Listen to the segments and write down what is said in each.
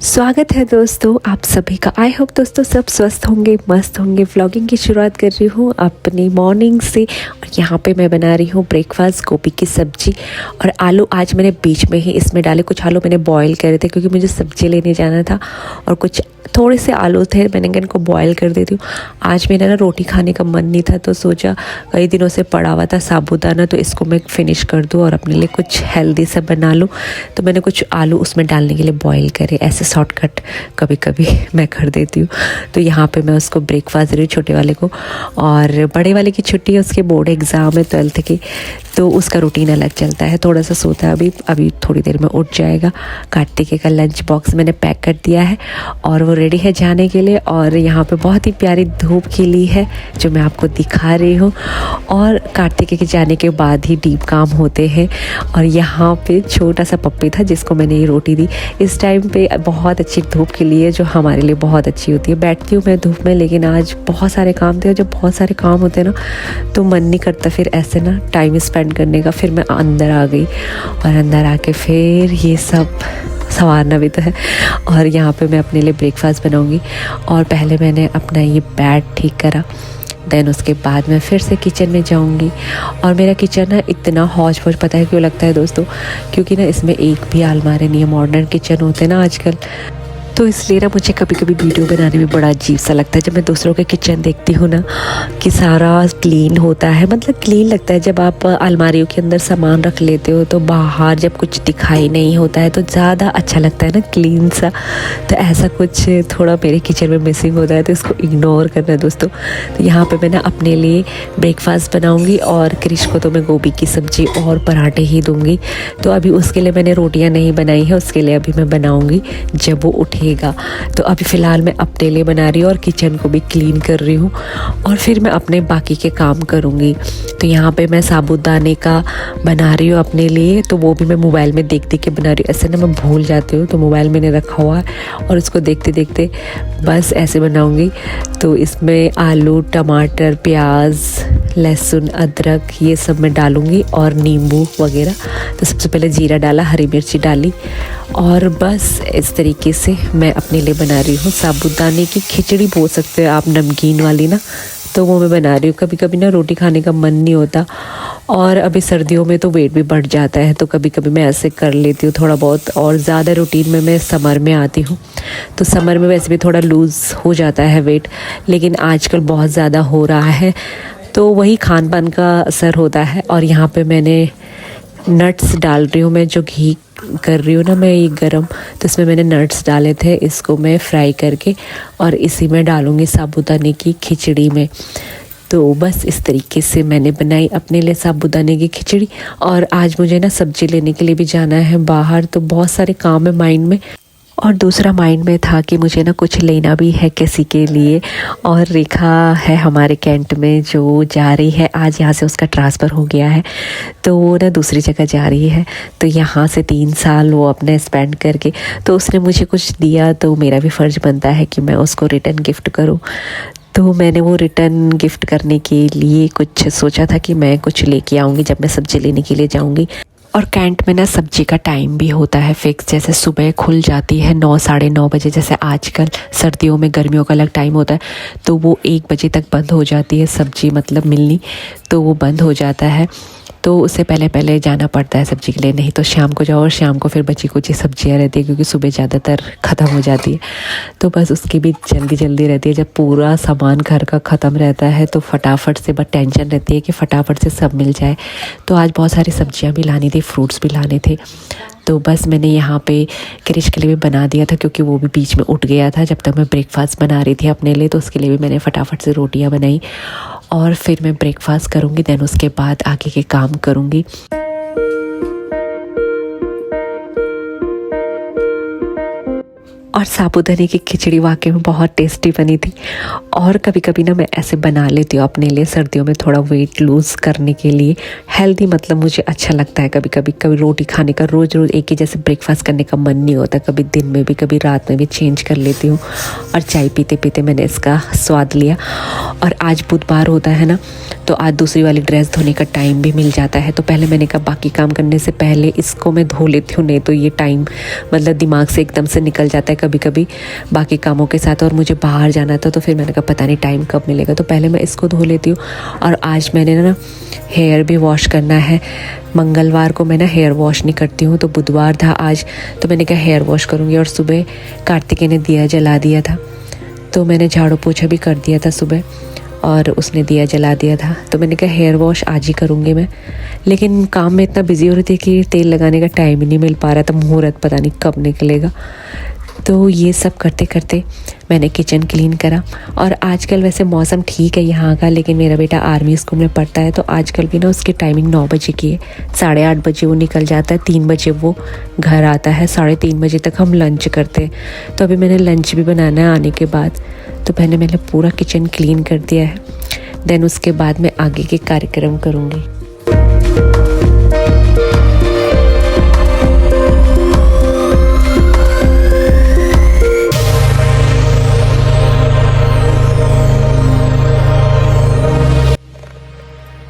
स्वागत है दोस्तों आप सभी का। आई होप दोस्तों सब स्वस्थ होंगे, मस्त होंगे। व्लॉगिंग की शुरुआत कर रही हूँ अपनी मॉर्निंग से और यहाँ पे मैं बना रही हूँ ब्रेकफास्ट, गोभी की सब्जी और आलू। आज मैंने बीच में ही इसमें डाले, कुछ आलू मैंने बॉईल करे थे क्योंकि मुझे सब्जी लेने जाना था और कुछ थोड़े से आलू थे, मैंने कहा इनको बॉईल कर देती हूँ। आज मेरा ना रोटी खाने का मन नहीं था तो सोचा कई दिनों से पड़ा हुआ था साबूदाना, तो इसको मैं फिनिश कर दूँ और अपने लिए कुछ हेल्दी सा बना लूँ। तो मैंने कुछ आलू उसमें डालने के लिए बॉईल करे, ऐसे शॉर्टकट कभी कभी मैं कर देती हूँ। तो यहाँ पे मैं उसको ब्रेकफास्ट दे रही हूँ छोटे वाले को, और बड़े वाले की छुट्टी है, उसके बोर्ड एग्ज़ाम है 12th की, तो उसका रूटीन अलग चलता है। थोड़ा सा सोता है अभी थोड़ी देर में उठ जाएगा। कार्तिक का लंच बॉक्स मैंने पैक कर दिया है और वो रेडी है जाने के लिए। और यहाँ पे बहुत ही प्यारी धूप खिली है जो मैं आपको दिखा रही हूँ। और कार्तिक के जाने के बाद ही डीप काम होते हैं। और यहाँ पे छोटा सा पप्पी था जिसको मैंने ये रोटी दी। इस टाइम पे बहुत अच्छी धूप खिली है जो हमारे लिए बहुत अच्छी होती है। बैठती हूँ मैं धूप में, लेकिन आज बहुत सारे काम थे और जब बहुत सारे काम होते हैं ना तो मन नहीं करता फिर ऐसे ना टाइम स्पेंड करने का। फिर मैं अंदर आ गई और अंदर आके फिर ये सब संवारना भी तो है। और यहाँ पे मैं अपने लिए ब्रेकफास्ट बनाऊंगी। और पहले मैंने अपना ये बेड ठीक करा, देन उसके बाद मैं फिर से किचन में जाऊंगी। और मेरा किचन ना इतना हौज पौज, पता है क्यों लगता है दोस्तों? क्योंकि ना इसमें एक भी अलमारी नहीं है। मॉडर्न किचन होते हैं ना आजकल, तो इसलिए ना मुझे कभी कभी वीडियो बनाने में बड़ा अजीब सा लगता है जब मैं दूसरों के किचन देखती हूँ ना कि सारा क्लीन होता है। मतलब क्लीन लगता है जब आप अलमारियों के अंदर सामान रख लेते हो, तो बाहर जब कुछ दिखाई नहीं होता है तो ज़्यादा अच्छा लगता है ना क्लीन सा। तो ऐसा कुछ थोड़ा मेरे किचन में मिसिंग होता है, तो इसको इग्नोर करना है दोस्तों। तो यहाँ पर मैं ना अपने लिए ब्रेकफास्ट बनाऊँगी और क्रिश को तो मैं गोभी की सब्ज़ी और पराठे ही दूँगी। तो अभी उसके लिए मैंने रोटियाँ नहीं बनाई है, उसके लिए अभी मैं बनाऊँगी जब वो उठे। तो अभी फ़िलहाल मैं अपने लिए बना रही हूँ और किचन को भी क्लीन कर रही हूँ और फिर मैं अपने बाकी के काम करूँगी। तो यहाँ पे मैं साबूदाने का बना रही हूँ अपने लिए, तो वो भी मैं मोबाइल में देख देख के बना रही हूँ। ऐसे ना मैं भूल जाती हूँ, तो मोबाइल मैंने रखा हुआ है और उसको देखते देखते बस ऐसे बनाऊँगी। तो इसमें आलू, टमाटर, प्याज, लहसुन, अदरक ये सब मैं डालूँगी और नींबू वगैरह। तो सबसे पहले जीरा डाला, हरी मिर्ची डाली और बस इस तरीके से मैं अपने लिए बना रही हूँ साबूदाने की खिचड़ी, बोल सकते हो आप, नमकीन वाली ना। तो वो मैं बना रही हूँ। कभी कभी ना रोटी खाने का मन नहीं होता और अभी सर्दियों में तो वेट भी बढ़ जाता है, तो कभी कभी मैं ऐसे कर लेती हूँ थोड़ा बहुत। और ज़्यादा रूटीन में मैं समर में आती हूँ, तो समर में वैसे भी थोड़ा लूज़ हो जाता है वेट, लेकिन आजकल बहुत ज़्यादा हो रहा है, तो वही खान पान का असर होता है। और यहाँ पे मैंने नट्स डाल रही हूँ मैं, जो घी कर रही हूँ ना मैं ये गरम, तो इसमें मैंने नट्स डाले थे, इसको मैं फ्राई करके और इसी में डालूँगी साबूदाने की खिचड़ी में। तो बस इस तरीके से मैंने बनाई अपने लिए साबूदाने की खिचड़ी। और आज मुझे ना सब्ज़ी लेने के लिए भी जाना है बाहर, तो बहुत सारे काम है माइंड में। और दूसरा माइंड में था कि मुझे ना कुछ लेना भी है किसी के लिए। और रेखा है हमारे कैंट में जो जा रही है, आज यहाँ से उसका ट्रांसफ़र हो गया है, तो वो ना दूसरी जगह जा रही है। तो यहाँ से 3 साल वो अपने स्पेंड करके, तो उसने मुझे कुछ दिया, तो मेरा भी फ़र्ज़ बनता है कि मैं उसको रिटर्न गिफ्ट करूँ। तो मैंने वो रिटर्न गिफ्ट करने के लिए कुछ सोचा था कि मैं कुछ लेके आऊँगी जब मैं सब्ज़ी लेने के लिए जाऊँगी। और कैंट में ना सब्जी का टाइम भी होता है फिक्स, जैसे सुबह खुल जाती है 9 साढ़े 9 बजे, जैसे आजकल सर्दियों में गर्मियों का अलग टाइम होता है, तो वो 1 बजे तक बंद हो जाती है सब्जी मतलब मिलनी, तो वो बंद हो जाता है। तो उससे पहले पहले जाना पड़ता है सब्ज़ी के लिए, नहीं तो शाम को जाओ और शाम को फिर बची कुछ सब्जियां रहती है क्योंकि सुबह ज़्यादातर ख़त्म हो जाती है। तो बस उसकी भी जल्दी जल्दी रहती है। जब पूरा सामान घर का ख़त्म रहता है तो फटाफट से बस टेंशन रहती है कि फटाफट से सब मिल जाए। तो आज बहुत सारी सब्जियां भी लानी थी, फ्रूट्स भी लाने थे, तो बस मैंने यहाँ पे क्रिश के लिए भी बना दिया था क्योंकि वो भी बीच में उठ गया था जब तक मैं ब्रेकफास्ट बना रही थी अपने लिए। तो उसके लिए भी मैंने फटाफट से रोटियां बनाई और फिर मैं ब्रेकफास्ट करूँगी, देन उसके बाद आगे के काम करूँगी। और साबूदाने की खिचड़ी वाकई में बहुत टेस्टी बनी थी। और कभी कभी ना मैं ऐसे बना लेती हूँ अपने लिए सर्दियों में थोड़ा वेट लूज़ करने के लिए, हेल्दी मतलब मुझे अच्छा लगता है। कभी कभी रोटी खाने का रोज़ रोज़ एक ही जैसे ब्रेकफास्ट करने का मन नहीं होता, कभी दिन में भी कभी रात में भी चेंज कर लेती हूँ। और चाय पीते पीते मैंने इसका स्वाद लिया। और आज बुधवार होता है ना, तो आज दूसरी वाली ड्रेस धोने का टाइम भी मिल जाता है। तो पहले मैंने कहा बाकी काम करने से पहले इसको मैं धो लेती हूँ, नहीं तो ये टाइम मतलब दिमाग से एकदम से निकल जाता है। कभी कभी बाकी कामों के साथ, और मुझे बाहर जाना था तो फिर मैंने कहा पता नहीं टाइम कब मिलेगा, तो पहले मैं इसको धो लेती हूँ। और आज मैंने ना हेयर भी वॉश करना है। मंगलवार को मैं ना हेयर वॉश नहीं करती हूँ, तो बुधवार था आज, तो मैंने कहा हेयर वॉश करूँगी। और सुबह कार्तिकेय ने दिया जला दिया था, तो मैंने झाड़ू पोछा भी कर दिया था सुबह, और उसने दिया जला दिया था। तो मैंने कहा हेयर वॉश आज ही करूँगी मैं, लेकिन काम में इतना बिजी हो रही थी कि तेल लगाने का टाइम ही नहीं मिल पा रहा था। मुहूर्त पता नहीं कब निकलेगा। तो ये सब करते करते मैंने किचन क्लीन करा। और आजकल वैसे मौसम ठीक है यहाँ का, लेकिन मेरा बेटा आर्मी स्कूल में पढ़ता है, तो आजकल भी ना उसकी टाइमिंग 9 बजे की है। 8:30 बजे वो निकल जाता है, 3 बजे वो घर आता है, 3:30 बजे तक हम लंच करते हैं। तो अभी मैंने लंच भी बनाना है आने के बाद, तो मैंने पूरा किचन क्लीन कर दिया है। देन उसके बाद मैं आगे के कार्यक्रम करूँगी।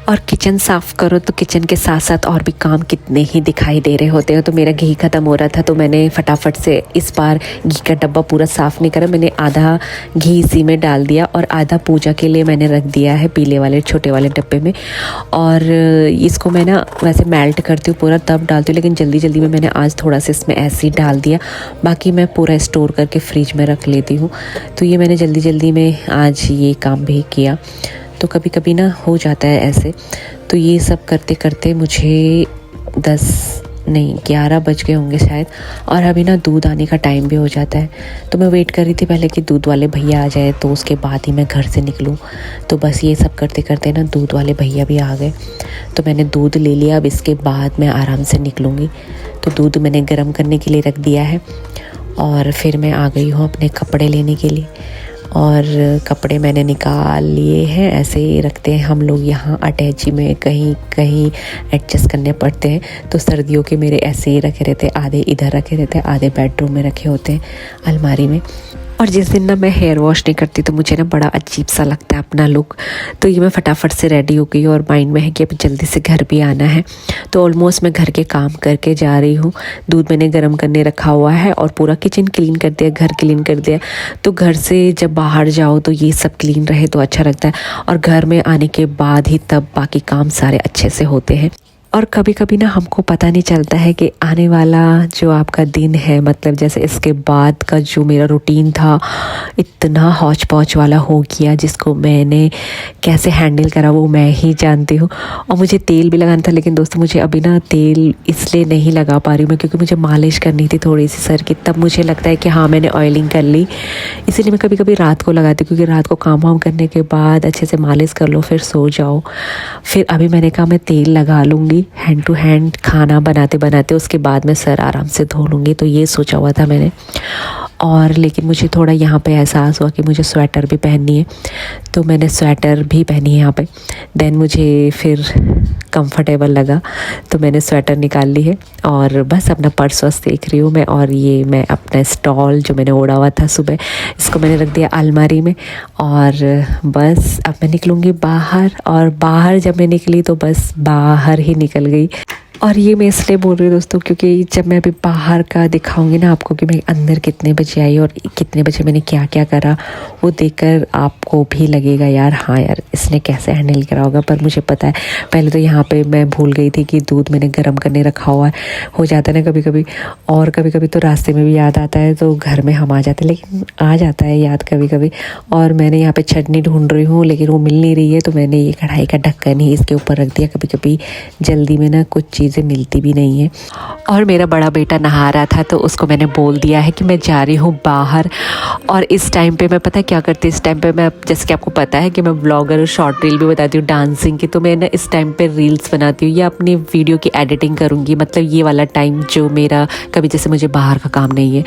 और किचन साफ़ करो तो किचन के साथ साथ और भी काम कितने ही दिखाई दे रहे होते हैं। तो मेरा घी ख़त्म हो रहा था, तो मैंने फटाफट से इस बार घी का डब्बा पूरा साफ़ नहीं करा। मैंने आधा घी इसी में डाल दिया और आधा पूजा के लिए मैंने रख दिया है पीले वाले छोटे वाले डब्बे में। और इसको मैं ना वैसे मेल्ट करती हूँ पूरा, तब डालती हूँ, लेकिन जल्दी जल्दी में मैंने आज थोड़ा सा इसमें ऐसे ही डाल दिया। बाकी मैं पूरा स्टोर करके फ्रिज में रख लेती हूँ। तो ये मैंने जल्दी जल्दी में आज ये काम भी किया। तो कभी कभी ना हो जाता है ऐसे। तो ये सब करते करते मुझे 11 बज गए होंगे शायद। और अभी ना दूध आने का टाइम भी हो जाता है, तो मैं वेट कर रही थी पहले कि दूध वाले भैया आ जाए, तो उसके बाद ही मैं घर से निकलूं। तो बस ये सब करते करते ना दूध वाले भैया भी आ गए, तो मैंने दूध ले लिया। अब इसके बाद मैं आराम से निकलूँगी। तो दूध मैंने गर्म करने के लिए रख दिया है, और फिर मैं आ गई हूँ अपने कपड़े लेने के लिए। और कपड़े मैंने निकाल लिए हैं, ऐसे ही रखते हैं हम लोग यहाँ अटैची में, कहीं कहीं एडजस्ट करने पड़ते हैं। तो सर्दियों के मेरे ऐसे ही रखे रहते, आधे इधर रखे रहते, आधे बेडरूम में रखे होते हैं अलमारी में। और जिस दिन ना मैं हेयर वॉश नहीं करती तो मुझे ना बड़ा अजीब सा लगता है अपना लुक। तो ये मैं फटाफट से रेडी हो गई, और माइंड में है कि अब जल्दी से घर भी आना है। तो ऑलमोस्ट मैं घर के काम करके जा रही हूँ। दूध मैंने गर्म करने रखा हुआ है, और पूरा किचन क्लीन कर दिया, घर क्लीन कर दिया। तो घर से जब बाहर जाओ तो ये सब क्लीन रहे तो अच्छा लगता है, और घर में आने के बाद ही तब बाकी काम सारे अच्छे से होते हैं। और कभी कभी ना हमको पता नहीं चलता है कि आने वाला जो आपका दिन है, मतलब जैसे इसके बाद का जो मेरा रूटीन था इतना हौच पौच वाला हो गया, जिसको मैंने कैसे हैंडल करा वो मैं ही जानती हूँ। और मुझे तेल भी लगाना था, लेकिन दोस्तों मुझे अभी ना तेल इसलिए नहीं लगा पा रही हूँ मैं, क्योंकि मुझे मालिश करनी थी थोड़ी सी सर की। तब मुझे लगता है कि हाँ मैंने ऑयलिंग कर ली, इसीलिए मैं कभी कभी रात को लगाती हूँ, क्योंकि रात को काम वाम करने के बाद अच्छे से मालिश कर लो, फिर सो जाओ। फिर अभी मैंने कहा मैं तेल लगा लूँगी हैंड टू हैंड खाना बनाते बनाते, उसके बाद मैं सर आराम से धो लूँगी। तो ये सोचा हुआ था मैंने। और लेकिन मुझे थोड़ा यहाँ पे एहसास हुआ कि मुझे स्वेटर भी पहननी है, तो मैंने स्वेटर भी पहनी है यहाँ पे। देन मुझे फिर कंफर्टेबल लगा, तो मैंने स्वेटर निकाल ली है, और बस अपना पर्स वर्स देख रही हूँ मैं। और ये मैं अपना स्टॉल जो मैंने ओढ़ा हुआ था सुबह, इसको मैंने रख दिया अलमारी में। और बस अब मैं निकलूँगी बाहर, और बाहर जब मैं निकली तो बस बाहर ही निकल गई। और ये मैं इसलिए बोल रही हूँ दोस्तों, क्योंकि जब मैं अभी बाहर का दिखाऊंगी ना आपको कि मैं अंदर कितने बजे आई और कितने बजे मैंने क्या क्या करा, वो देखकर आपको भी लगेगा यार हाँ यार इसने कैसे हैंडल करा होगा। पर मुझे पता है, पहले तो यहाँ पे मैं भूल गई थी कि दूध मैंने गर्म करने रखा हुआ है। हो जाता है ना कभी कभी, और कभी कभी तो रास्ते में भी याद आता है, तो घर में हम आ जाते हैं, लेकिन आ जाता है याद कभी कभी। और मैंने यहाँ पे चटनी ढूंढ रही हूँ, लेकिन वो मिल नहीं रही है, तो मैंने ये कढ़ाई का ढक्कन ही इसके ऊपर रख दिया। कभी कभी जल्दी में ना कुछ चीज़ें मिलती भी नहीं है। और मेरा बड़ा बेटा नहा रहा था, तो उसको मैंने बोल दिया है कि मैं जा रही हूँ बाहर। और इस टाइम पे मैं पता है क्या करती, इस टाइम पे मैं, जैसे कि आपको पता है कि मैं ब्लॉगर, शॉर्ट रील भी बताती हूँ डांसिंग की, तो मैं ना इस टाइम पे रील्स बनाती हूँ या अपनी वीडियो की एडिटिंग करूँगी। मतलब ये वाला टाइम जो मेरा कभी जैसे मुझे बाहर का काम नहीं है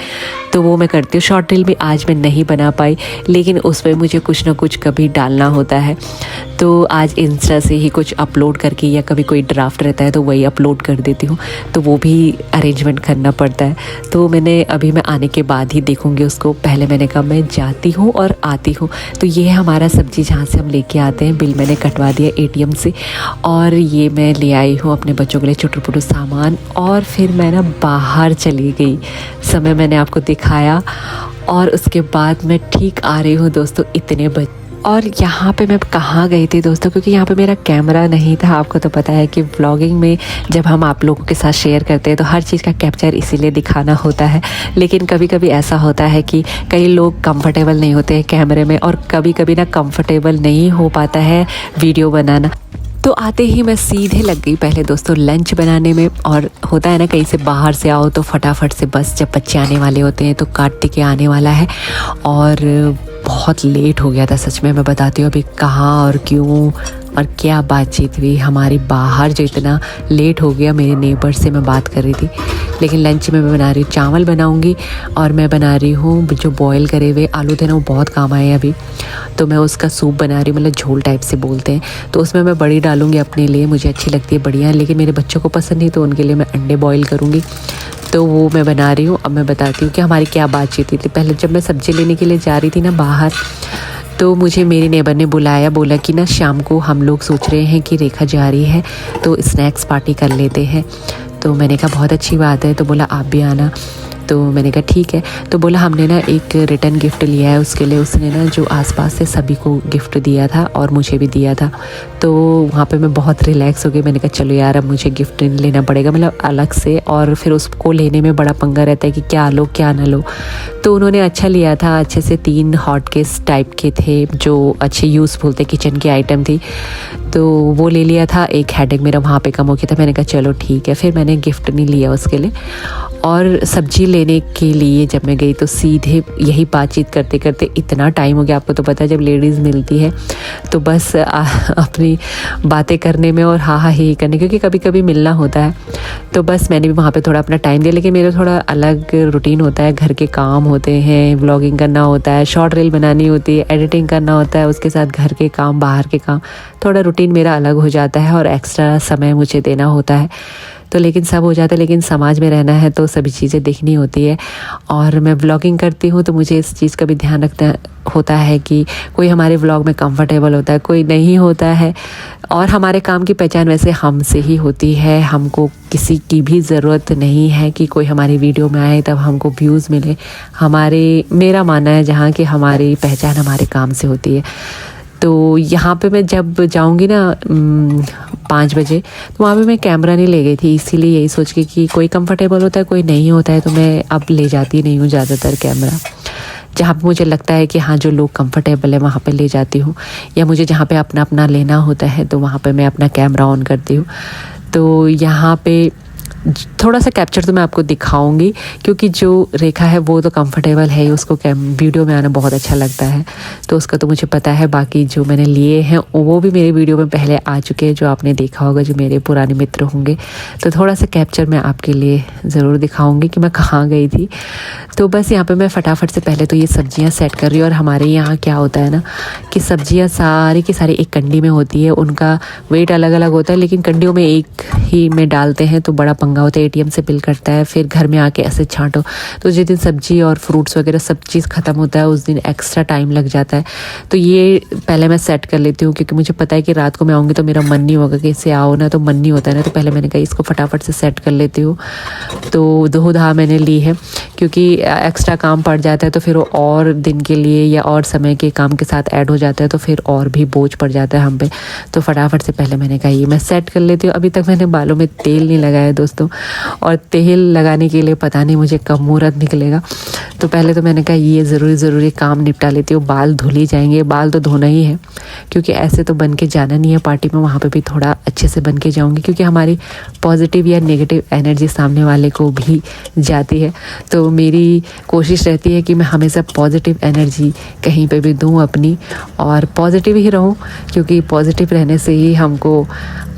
तो वो मैं करती हूँ। शॉर्ट रील भी आज मैं नहीं बना पाई, लेकिन उस पर मुझे कुछ ना कुछ कभी डालना होता है। तो आज इंस्टा से ही कुछ अपलोड करके, या कभी कोई ड्राफ्ट रहता है तो वही अपलोड अपलोड कर देती हूँ, तो वो भी अरेंजमेंट करना पड़ता है। तो मैंने अभी मैं आने के बाद ही देखूँगी उसको, पहले मैंने कहा मैं जाती हूँ और आती हूँ। तो ये है हमारा सब्ज़ी जहाँ से हम लेके आते हैं। बिल मैंने कटवा दिया ATM से, और ये मैं ले आई हूँ अपने बच्चों के लिए छोटू पोटू सामान। और फिर मैं ना बाहर चली गई, समय मैंने आपको दिखाया, और उसके बाद मैं ठीक आ रही हूँ दोस्तों इतने बजे। और यहाँ पे मैं कहाँ गई थी दोस्तों, क्योंकि यहाँ पे मेरा कैमरा नहीं था। आपको तो पता है कि व्लॉगिंग में जब हम आप लोगों के साथ शेयर करते हैं तो हर चीज़ का कैप्चर इसीलिए दिखाना होता है। लेकिन कभी कभी ऐसा होता है कि कई लोग कंफर्टेबल नहीं होते हैं कैमरे में, और कभी कभी ना कंफर्टेबल नहीं हो पाता है वीडियो बनाना। तो आते ही मैं सीधे लग गई पहले दोस्तों लंच बनाने में। और होता है ना कहीं से बाहर से आओ तो फटाफट से, बस जब बच्चे आने वाले होते हैं तो काट के आने वाला है, और बहुत लेट हो गया था सच में। मैं बताती हूँ अभी कहाँ और क्यों और क्या बातचीत हुई हमारी बाहर, जो इतना लेट हो गया। मेरे नेबर से मैं बात कर रही थी। लेकिन लंच में मैं बना रही हूँ, चावल बनाऊँगी, और मैं बना रही हूँ जो बॉयल करे हुए आलू थे ना, वो बहुत काम आए अभी, तो मैं उसका सूप बना रही हूँ, मतलब झोल टाइप से बोलते हैं। तो उसमें मैं बड़ी डालूँगी अपने लिए, मुझे अच्छी लगती है बढ़िया, लेकिन मेरे बच्चों को पसंद नहीं, तो उनके लिए मैं अंडे बॉयल करूँगी। तो वो मैं बना रही हूँ। अब मैं बताती हूँ कि हमारी क्या बातचीत थी। पहले जब मैं सब्ज़ी लेने के लिए जा रही थी ना बाहर, तो मुझे मेरी नेबर ने बुलाया, बोला कि ना शाम को हम लोग सोच रहे हैं कि रेखा जा रही है तो स्नैक्स पार्टी कर लेते हैं। तो मैंने कहा बहुत अच्छी बात है। तो बोला आप भी आना। तो मैंने कहा ठीक है। तो बोला हमने ना एक रिटर्न गिफ्ट लिया है उसके लिए, उसने ना जो आसपास से सभी को गिफ्ट दिया था और मुझे भी दिया था। तो वहाँ पे मैं बहुत रिलैक्स हो गई। मैंने कहा चलो यार अब मुझे गिफ्ट लेना पड़ेगा, मतलब अलग से, और फिर उसको लेने में बड़ा पंगा रहता है कि क्या लो क्या ना लो। तो उन्होंने अच्छा लिया था, अच्छे से 3 हॉट केस टाइप के थे जो अच्छे यूज़फुल थे, किचन की आइटम थी, तो वो ले लिया था। एक हेडेक मेरा वहाँ पे कम हो गया था। मैंने कहा चलो ठीक है। फिर मैंने गिफ्ट नहीं लिया उसके लिए। और सब्ज़ी लेने के लिए जब मैं गई तो सीधे यही बातचीत करते करते इतना टाइम हो गया। आपको तो पता है जब लेडीज़ मिलती है तो बस अपनी बातें करने में और हाँ ही करने, क्योंकि कभी कभी मिलना होता है। तो बस मैंने भी वहाँ पे थोड़ा अपना टाइम दिया। लेकिन मेरा थोड़ा अलग रूटीन होता है, घर के काम होते हैं, व्लॉगिंग करना होता है, शॉर्ट रील बनानी होती है, एडिटिंग करना होता है, उसके साथ घर के काम, बाहर के काम, थोड़ा रूटीन मेरा अलग हो जाता है और एक्स्ट्रा समय मुझे देना होता है। तो लेकिन सब हो जाता है, लेकिन समाज में रहना है तो सभी चीज़ें देखनी होती है। और मैं व्लॉगिंग करती हूँ तो मुझे इस चीज़ का भी ध्यान रखना होता है कि कोई हमारे व्लॉग में कंफर्टेबल होता है, कोई नहीं होता है। और हमारे काम की पहचान वैसे हमसे ही होती है, हमको किसी की भी ज़रूरत नहीं है कि कोई हमारी वीडियो में आए तब हमको व्यूज़ मिले। मेरा मानना है जहाँ कि हमारी पहचान हमारे काम से होती है। तो यहाँ पे मैं जब जाऊँगी ना 5 बजे, तो वहाँ पे मैं कैमरा नहीं ले गई थी, इसीलिए यही सोच के कि कोई कंफर्टेबल होता है कोई नहीं होता है, तो मैं अब ले जाती नहीं हूँ ज़्यादातर कैमरा। जहाँ पे मुझे लगता है कि हाँ जो लोग कंफर्टेबल है वहाँ पे ले जाती हूँ, या मुझे जहाँ पे अपना अपना लेना होता है तो वहाँ पे मैं अपना कैमरा ऑन करती हूँ। तो यहाँ पे थोड़ा सा कैप्चर तो मैं आपको दिखाऊंगी, क्योंकि जो रेखा है वो तो कंफर्टेबल है ही, उसको वीडियो में आना बहुत अच्छा लगता है, तो उसका तो मुझे पता है। बाकी जो मैंने लिए हैं वो भी मेरे वीडियो में पहले आ चुके हैं, जो आपने देखा होगा, जो मेरे पुराने मित्र होंगे। तो थोड़ा सा कैप्चर मैं आपके लिए ज़रूर दिखाऊंगी कि मैं कहाँ गई थी। तो बस यहाँ पर मैं फटाफट से पहले तो ये सब्जियाँ सेट कर रही हूँ। और हमारे यहाँ क्या होता है ना कि सब्जियाँ सारी की सारी एक कंडी में होती है, उनका वेट अलग अलग होता है, लेकिन कंडियों में एक ही में डालते हैं तो बड़ा पंगा होता है, ATM से बिल करता है, फिर घर में आके ऐसे छांटो। तो जिस दिन सब्जी और फ्रूट्स वगैरह सब चीज़ ख़त्म होता है उस दिन एक्स्ट्रा टाइम लग जाता है। तो ये पहले मैं सेट कर लेती हूँ, क्योंकि मुझे पता है कि रात को मैं आऊँगी तो मेरा मन नहीं होगा कि इससे आओ ना, तो मन नहीं होता है ना। तो पहले मैंने कहा इसको फटाफट से सेट कर लेती हूँ। तो 2 धा मैंने ली है, क्योंकि एक्स्ट्रा काम पड़ जाता है तो फिर और दिन के लिए या और समय के काम के साथ ऐड हो जाता है, तो फिर और भी बोझ पड़ जाता है हम पे। तो फटाफट से पहले मैंने कहा ये मैं सेट कर लेती हूँ। अभी तक मैंने बालों में तेल नहीं लगाया दोस्तों, और तेल लगाने के लिए पता नहीं मुझे कब मुहूर्त निकलेगा। तो पहले तो मैंने कहा ये ज़रूरी काम निपटा लेती हूँ, बाल धुल ही जाएंगे, बाल तो धोना ही है, क्योंकि ऐसे तो बन के जाना नहीं है पार्टी में, वहाँ पे भी थोड़ा अच्छे से बन के जाऊँगी, क्योंकि हमारी पॉजिटिव या नेगेटिव एनर्जी सामने वाले को भी जाती है। तो मेरी कोशिश रहती है कि मैं हमेशा पॉजिटिव एनर्जी कहीं पे भी दूँ अपनी, और पॉजिटिव ही रहूँ, क्योंकि पॉजिटिव रहने से ही हमको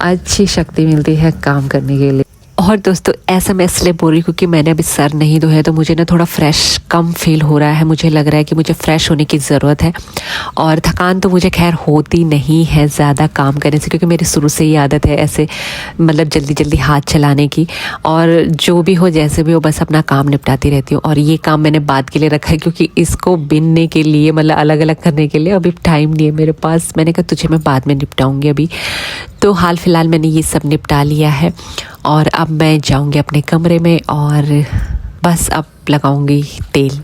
अच्छी शक्ति मिलती है काम करने के लिए। और दोस्तों ऐसा मैं इसलिए बोल रही हूँ क्योंकि मैंने अभी सर नहीं धोया, तो मुझे ना थोड़ा फ्रेश कम फील हो रहा है। मुझे लग रहा है कि मुझे फ़्रेश होने की ज़रूरत है। और थकान तो मुझे खैर होती नहीं है ज़्यादा काम करने से, क्योंकि मेरी शुरू से ही आदत है ऐसे मतलब जल्दी जल्दी हाथ चलाने की। और जो भी हो जैसे भी हो बस अपना काम निपटाती रहती हूँ। और ये काम मैंने बाद के लिए रखा है, क्योंकि इसको बिनने के लिए मतलब अलग अलग करने के लिए अभी टाइम नहीं है मेरे पास। मैंने कहा तुझे मैं बाद में निपटाऊँगी। अभी तो हाल फ़िलहाल मैंने ये सब निपटा लिया है और अब मैं जाऊंगी अपने कमरे में और बस अब लगाऊंगी तेल।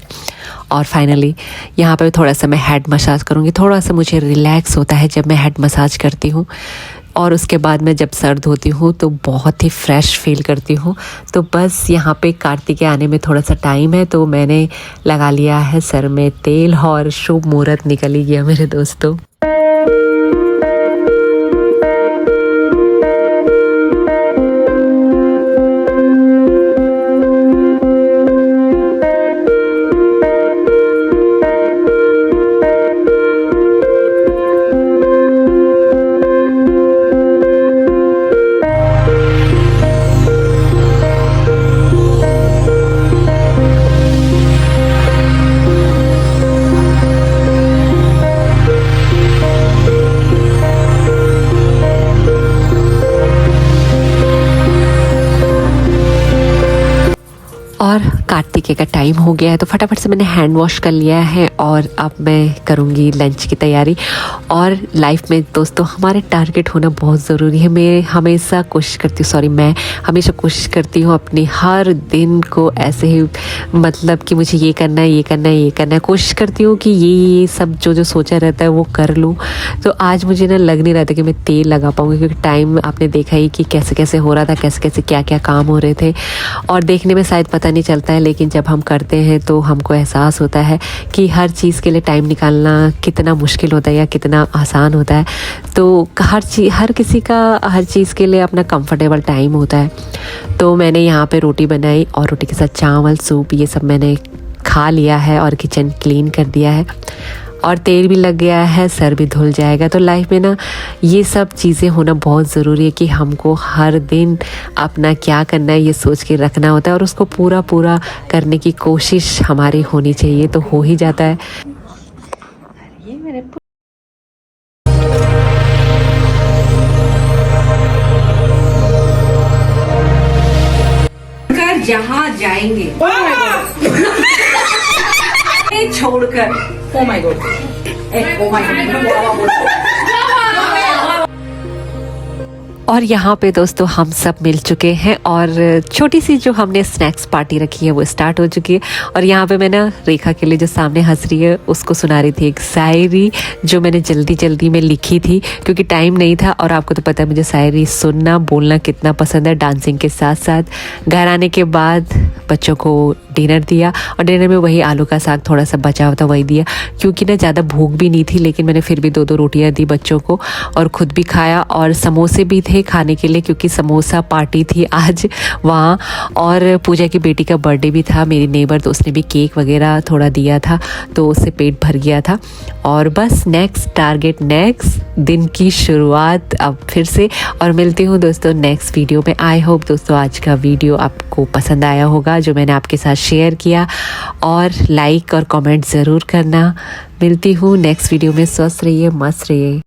और फाइनली यहाँ पे थोड़ा सा मैं हेड मसाज करूँगी। थोड़ा सा मुझे रिलैक्स होता है जब मैं हेड मसाज करती हूँ, और उसके बाद मैं जब सर धोती हूँ तो बहुत ही फ्रेश फील करती हूँ। तो बस यहाँ पे कार्तिक के आने में थोड़ा सा टाइम है, तो मैंने लगा लिया है सर में तेल और शुभ मुहूर्त निकल ही गया मेरे दोस्तों। और कार्तिके का टाइम हो गया है, तो फटाफट से मैंने हैंड वॉश कर लिया है और अब मैं करूँगी लंच की तैयारी। और लाइफ में दोस्तों हमारे टारगेट होना बहुत ज़रूरी है। मैं हमेशा कोशिश करती हूँ अपनी हर दिन को ऐसे ही मतलब कि मुझे ये करना है, ये करना है, ये करना है। कोशिश करती हूँ कि ये सब जो सोचा रहता है वो कर लूँ। तो आज मुझे ना लग नहीं रहा था कि मैं तेल लगा पाऊँगी, क्योंकि टाइम आपने देखा ही कि कैसे कैसे हो रहा था, कैसे कैसे क्या क्या काम हो रहे थे। और देखने में शायद पता नहीं चलता है, लेकिन जब हम करते हैं तो हमको एहसास होता है कि हर चीज़ के लिए टाइम निकालना कितना मुश्किल होता है या कितना आसान होता है। तो हर किसी का हर चीज़ के लिए अपना कंफर्टेबल टाइम होता है। तो मैंने यहाँ पे रोटी बनाई और रोटी के साथ चावल, सूप, ये सब मैंने खा लिया है और किचन क्लीन कर दिया है। और तेल भी लग गया है, सर भी धुल जाएगा। तो लाइफ में ना ये सब चीज़ें होना बहुत ज़रूरी है कि हमको हर दिन अपना क्या करना है ये सोच के रखना होता है, और उसको पूरा पूरा करने की कोशिश हमारी होनी चाहिए, तो हो ही जाता है। जहाँ जाएंगे छोड़कर ओ माय गॉड और यहाँ पे दोस्तों हम सब मिल चुके हैं और छोटी सी जो हमने स्नैक्स पार्टी रखी है वो स्टार्ट हो चुकी है। और यहाँ पे मैं ना रेखा के लिए जो सामने हंस रही है उसको सुना रही थी एक शायरी जो मैंने जल्दी जल्दी में लिखी थी, क्योंकि टाइम नहीं था। और आपको तो पता है मुझे शायरी सुनना बोलना कितना पसंद है, डांसिंग के साथ साथ। घर आने के बाद बच्चों को डिनर दिया, और डिनर में वही आलू का साग थोड़ा सा बचा हुआ था वही दिया, क्योंकि ना ज़्यादा भूख भी नहीं थी। लेकिन मैंने फिर भी 2-2 रोटियां दी बच्चों को और ख़ुद भी खाया। और समोसे भी थे खाने के लिए, क्योंकि समोसा पार्टी थी आज वहाँ। और पूजा की बेटी का बर्थडे भी था, मेरी नेबर, तो उसने भी केक वगैरह थोड़ा दिया था, तो उससे पेट भर गया था। और बस नेक्स्ट टारगेट, नेक्स्ट दिन की शुरुआत अब फिर से। और मिलती हूँ दोस्तों नेक्स्ट वीडियो में। आई होप दोस्तों आज का वीडियो आपको पसंद आया होगा जो मैंने आपके साथ शेयर किया, और लाइक और कमेंट ज़रूर करना। मिलती हूँ नेक्स्ट वीडियो में। स्वस्थ रहिए, मस्त रहिए।